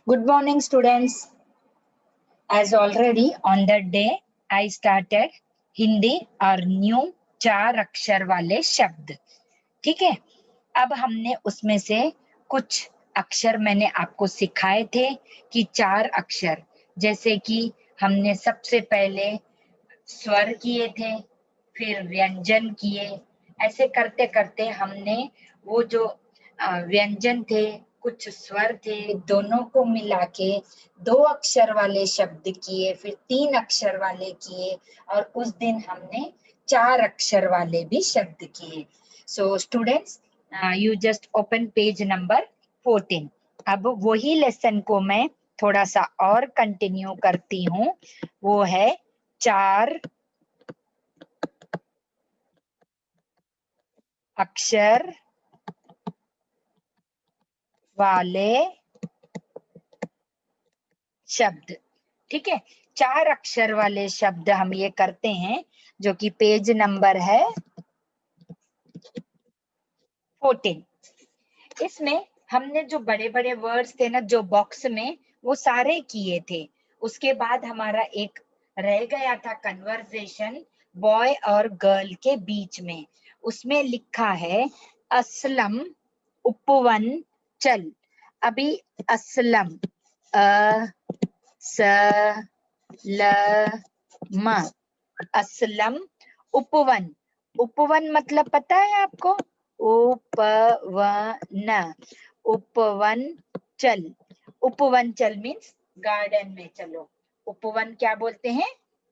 Good morning, students. As already on that day, I started Hindi और new 4 अक्षर वाले शब्द. ठीक है, अब हमने उसमें से कुछ अक्षर मैंने आपको सिखाए थे कि 4 अक्षर, जैसे कि हमने सबसे पहले स्वर किए थे, फिर व्यंजन किए. ऐसे करते करते हमने वो जो व्यंजन थे, कुछ स्वर थे, दोनों को मिला के 2 अक्षर वाले शब्द किए, फिर 3 अक्षर वाले किए, और उस दिन हमने 4 अक्षर वाले भी शब्द किए. So students, you just open page number 14. अब वही लेसन को मैं थोड़ा सा और कंटिन्यू करती हूँ. वो है 4 अक्षर वाले शब्द. ठीक है, 4 अक्षर वाले शब्द हम ये करते हैं, जो कि पेज नंबर है 14. इसमें हमने जो बड़े बड़े वर्ड्स थे ना, जो बॉक्स में, वो सारे किए थे. उसके बाद हमारा एक रह गया था कन्वर्सेशन बॉय और गर्ल के बीच में. उसमें लिखा है असलम उपवन चल. अभी असलम असलम असलम उपवन. उपवन मतलब पता है आपको? उपवन. उपवन चल. उपवन चल मीन्स गार्डन में चलो. उपवन क्या बोलते हैं?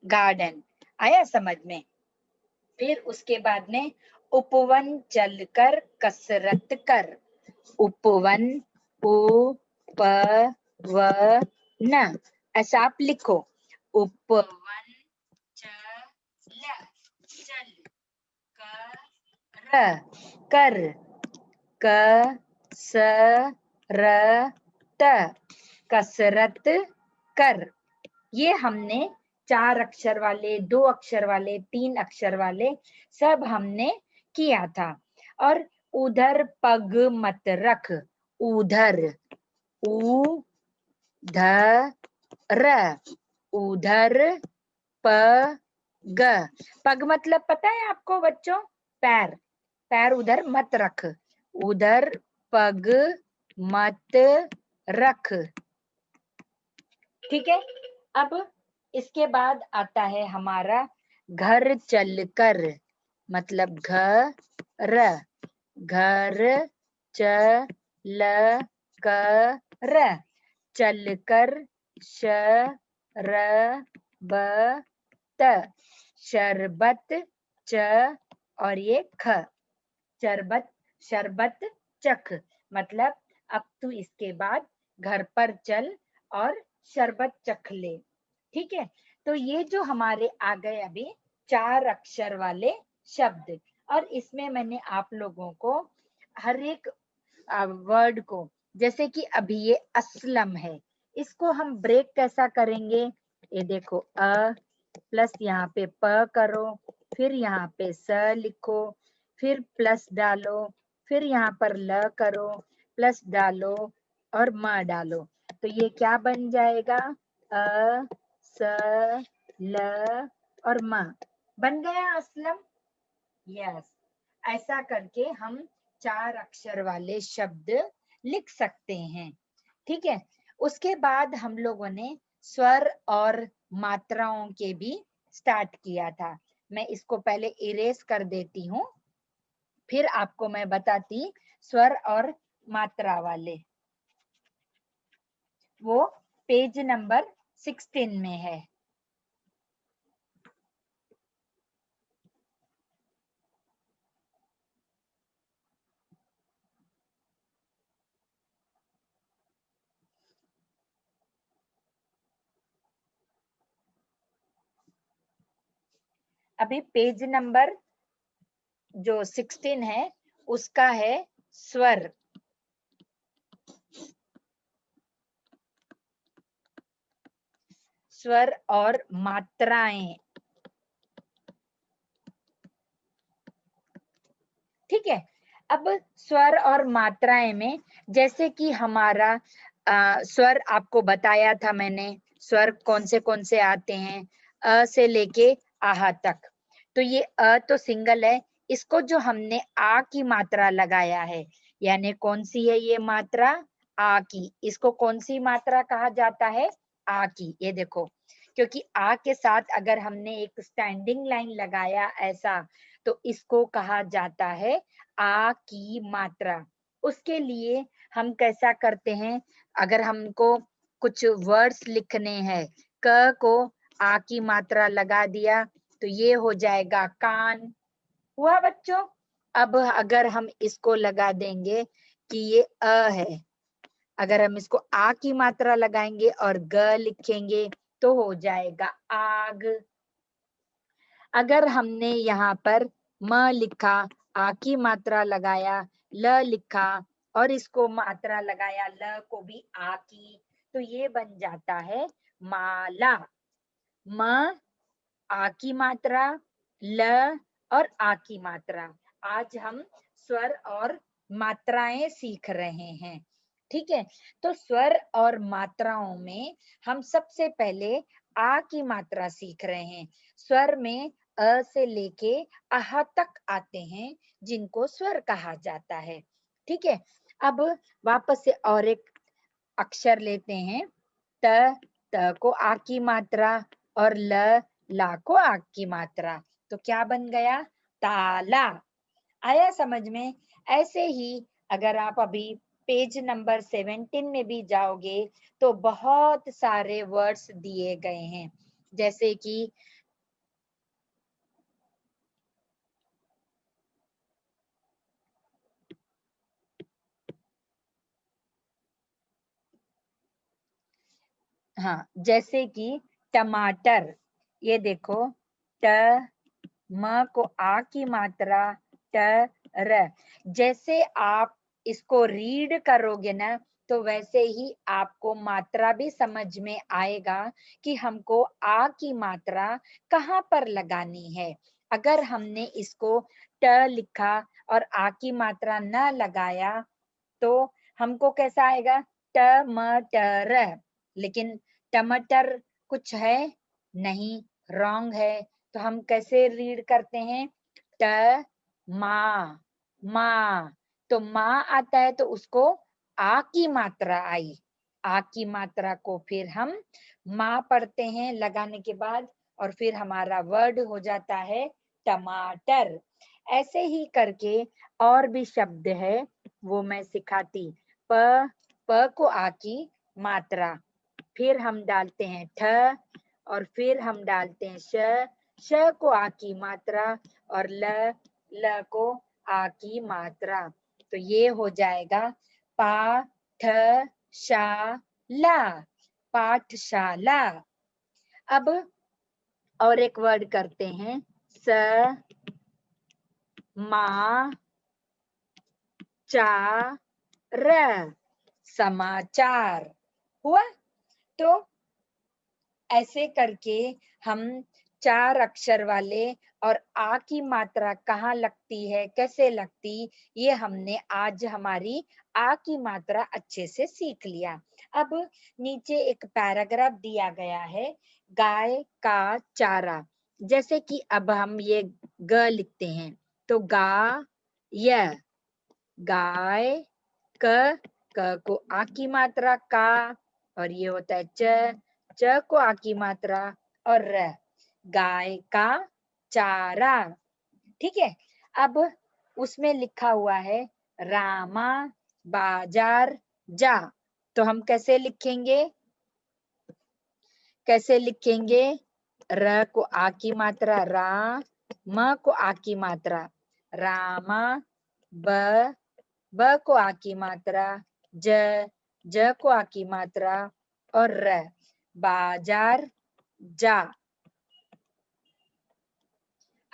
गार्डन. आया समझ में? फिर उसके बाद में उपवन चलकर कसरत कर. उपवन उपवन, ऐसा आप लिखो. उपवन चल कर कसरत कर. ये हमने 4 अक्षर वाले, 2 अक्षर वाले, 3 अक्षर वाले सब हमने किया था. और उधर पग मत रख. उधर उधर पग. पग मतलब पता है आपको बच्चों? पैर. पैर उधर मत रख. उधर पग मत रख. ठीक है. अब इसके बाद आता है हमारा घर चलकर. मतलब घर चलकर शरबत और ये ख. शरबत चख. मतलब अब तू इसके बाद घर पर चल और शरबत चख ले. ठीक है, तो ये जो हमारे आ गए अभी 4 अक्षर वाले शब्द. और इसमें मैंने आप लोगों को हर एक वर्ड को, जैसे कि अभी ये असलम है, इसको हम ब्रेक कैसा करेंगे? ये देखो, अ प्लस यहाँ पे प करो, फिर यहाँ पे स लिखो, फिर प्लस डालो, फिर यहाँ पर ल करो, प्लस डालो और म डालो. तो ये क्या बन जाएगा? अ स ल और म. बन गया असलम. यस. ऐसा करके हम 4 अक्षर वाले शब्द लिख सकते हैं. ठीक है. उसके बाद हम लोगों ने स्वर और मात्राओं के भी स्टार्ट किया था. मैं इसको पहले इरेज कर देती हूँ, फिर आपको मैं बताती स्वर और मात्रा वाले. वो पेज नंबर 16 में है. अभी पेज नंबर जो 16 है उसका है स्वर. स्वर और मात्राएं. ठीक है. अब स्वर और मात्राएं में, जैसे कि हमारा स्वर आपको बताया था मैंने, स्वर कौन से आते हैं, अ से लेके आहा तक। तो ये अ तो सिंगल है, इसको जो हमने आ की मात्रा लगाया है, यानी कौन सी है ये मात्रा, आ की, इसको कौन सी मात्रा कहा जाता है, आ की। ये देखो, क्योंकि आ के साथ अगर हमने एक स्टैंडिंग लाइन लगाया ऐसा, तो इसको कहा जाता है आ की मात्रा। उसके लिए हम कैसा करते हैं, अगर हमको कुछ वर्ड्स लिखने हैं, क को आ की मात्रा लगा दिया तो ये हो जाएगा कान, हुआ बच्चों। अब अगर हम इसको लगा देंगे कि ये अ है, अगर हम इसको आ की मात्रा लगाएंगे और ग लिखेंगे तो हो जाएगा आग। अगर हमने यहाँ पर म लिखा, आ की मात्रा लगाया, ल लिखा और इसको मात्रा लगाया, ल को भी आ की, तो ये बन जाता है माला। म आ की मात्रा, ल और आ की मात्रा। आज हम स्वर और मात्राएं सीख रहे हैं, ठीक है। तो स्वर और मात्राओं में हम सबसे पहले आ की मात्रा सीख रहे हैं। स्वर में अ से लेके आहा तक आते हैं, जिनको स्वर कहा जाता है, ठीक है। अब वापस से और एक अक्षर लेते हैं, त, त को आ की मात्रा और ल, ला को आ की मात्रा, तो क्या बन गया, ताला। आया समझ में। ऐसे ही अगर आप अभी पेज नंबर 17 में भी जाओगे तो बहुत सारे वर्ड्स दिए गए हैं, जैसे कि हाँ, जैसे कि टमाटर, ये देखो, ट, म को आ की मात्रा, ट, र। जैसे आप इसको रीड करोगे ना, तो वैसे ही आपको मात्रा भी समझ में आएगा कि हमको आ की मात्रा कहाँ पर लगानी है। अगर हमने इसको ट लिखा और आ की मात्रा न लगाया तो हमको कैसा आएगा, टमाटर। लेकिन टमाटर कुछ है नहीं, रॉन्ग है। तो हम कैसे रीड करते हैं, ट, मा, मा। तो माँ आता है तो उसको आ की मात्रा आई, आ की मात्रा को फिर हम माँ पढ़ते हैं लगाने के बाद, और फिर हमारा वर्ड हो जाता है टमाटर। ऐसे ही करके और भी शब्द है, वो मैं सिखाती। प, प को आ की मात्रा, फिर हम डालते हैं ठ, और फिर हम डालते हैं श, श को आ की मात्रा, और ल, ल को आ की मात्रा। तो ये हो जाएगा पा, ठ, शा, ला, पाठशाला। अब और एक वर्ड करते हैं, स, मा, चा, र, समाचार, हुआ। तो ऐसे करके हम चार अक्षर वाले और आ की मात्रा कहाँ लगती है, कैसे लगती, ये हमने आज हमारी आ की मात्रा अच्छे से सीख लिया। अब नीचे एक पैराग्राफ दिया गया है, गाय का चारा। जैसे कि अब हम ये ग लिखते हैं, तो गा, य, गाय, क, क को आ की मात्रा का, और ये होता है च, च को आ की मात्रा, और र, गाय का चारा, ठीक है। अब उसमें लिखा हुआ है रामा बाजार जा, तो हम कैसे लिखेंगे, कैसे लिखेंगे, र को आ की मात्रा रा, म को आ की मात्रा रामा, ब, ब को आ की मात्रा ज, ज को आ की मात्रा, और र, बाजार जा।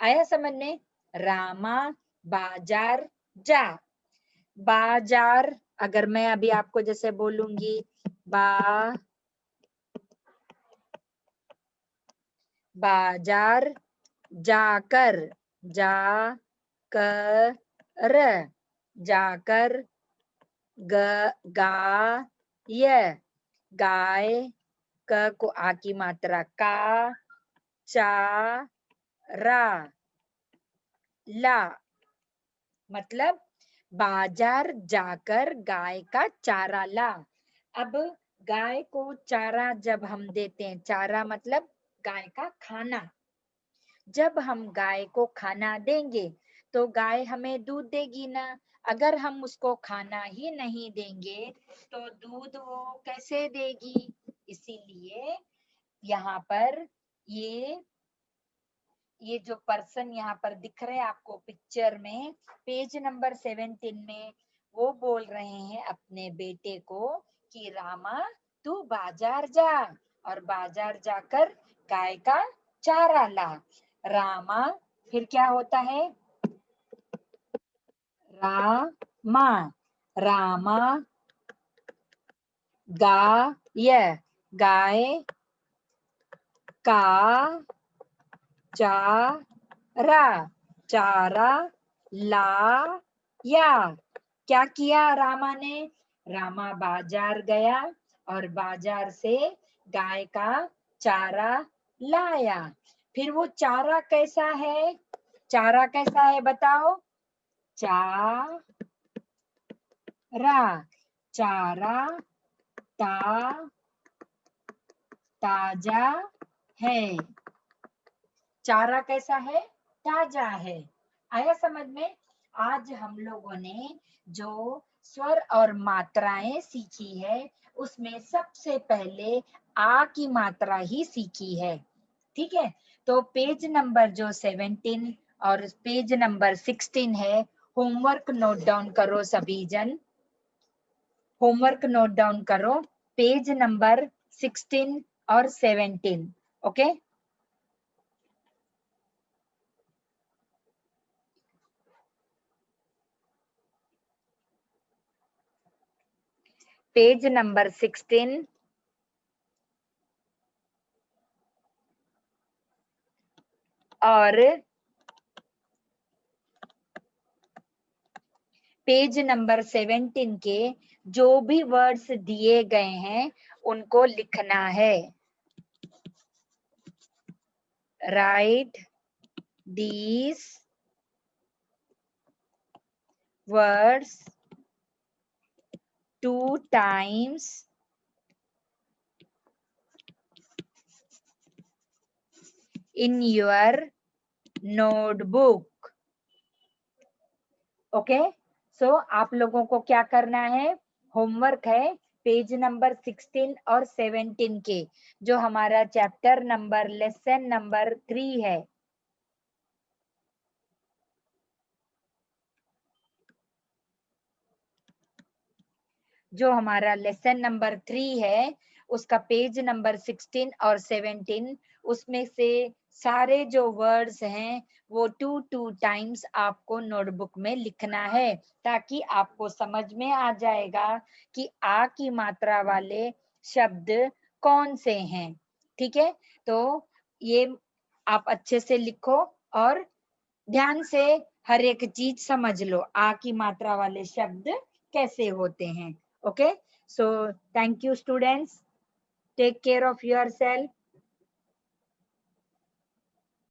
आया समझ में, रामा बाजार जा। बाजार, अगर मैं अभी आपको जैसे बोलूंगी, बा, बाजार, जाकर, जा, कर, जाकर, ग, गा, य, गाय, क को आ की मात्रा का, चा, रा, ला, मतलब बाजार जाकर गाय का चारा ला। अब गाय को चारा जब हम देते हैं, चारा मतलब गाय का खाना, जब हम गाय को खाना देंगे तो गाय हमें दूध देगी ना। अगर हम उसको खाना ही नहीं देंगे तो दूध वो कैसे देगी। इसीलिए यहाँ पर ये जो पर्सन यहाँ पर दिख रहे हैं आपको पिक्चर में, पेज नंबर 17 में, वो बोल रहे हैं अपने बेटे को कि रामा तू बाजार जा और बाजार जाकर गाय का चारा ला। रामा, फिर क्या होता है, रामा, रामा, गाय, गाय का चारा, चारा लाया। क्या किया रामा ने, रामा बाजार गया और बाजार से गाय का चारा लाया। फिर वो चारा कैसा है, चारा कैसा है बताओ, चारा, चारा ताजा है, चारा कैसा है, ताजा है। आया समझ में। आज हम लोगों ने जो स्वर और मात्राएं सीखी है उसमें सबसे पहले आ की मात्रा ही सीखी है। ठीक है, तो पेज नंबर जो 17 और पेज नंबर 16 है, होमवर्क नोट डाउन करो सभी जन, होमवर्क नोट डाउन करो, पेज नंबर 16 और 17। ओके, पेज नंबर 16 और पेज नंबर 17 के जो भी वर्ड्स दिए गए हैं उनको लिखना है। Write these words 2 times in your notebook। Okay, so आप लोगों को क्या करना है, होमवर्क है पेज नंबर 16 और 17 के, जो हमारा चैप्टर नंबर लेसन नंबर 3 है। जो हमारा लेसन नंबर 3 है उसका पेज नंबर 16 और 17, उसमें से सारे जो वर्ड्स हैं वो 2 टाइम्स आपको नोटबुक में लिखना है, ताकि आपको समझ में आ जाएगा कि आ की मात्रा वाले शब्द कौन से हैं। ठीक है, तो ये आप अच्छे से लिखो और ध्यान से हर एक चीज समझ लो, आ की मात्रा वाले शब्द कैसे होते हैं। Okay, so thank you students, take care of yourself,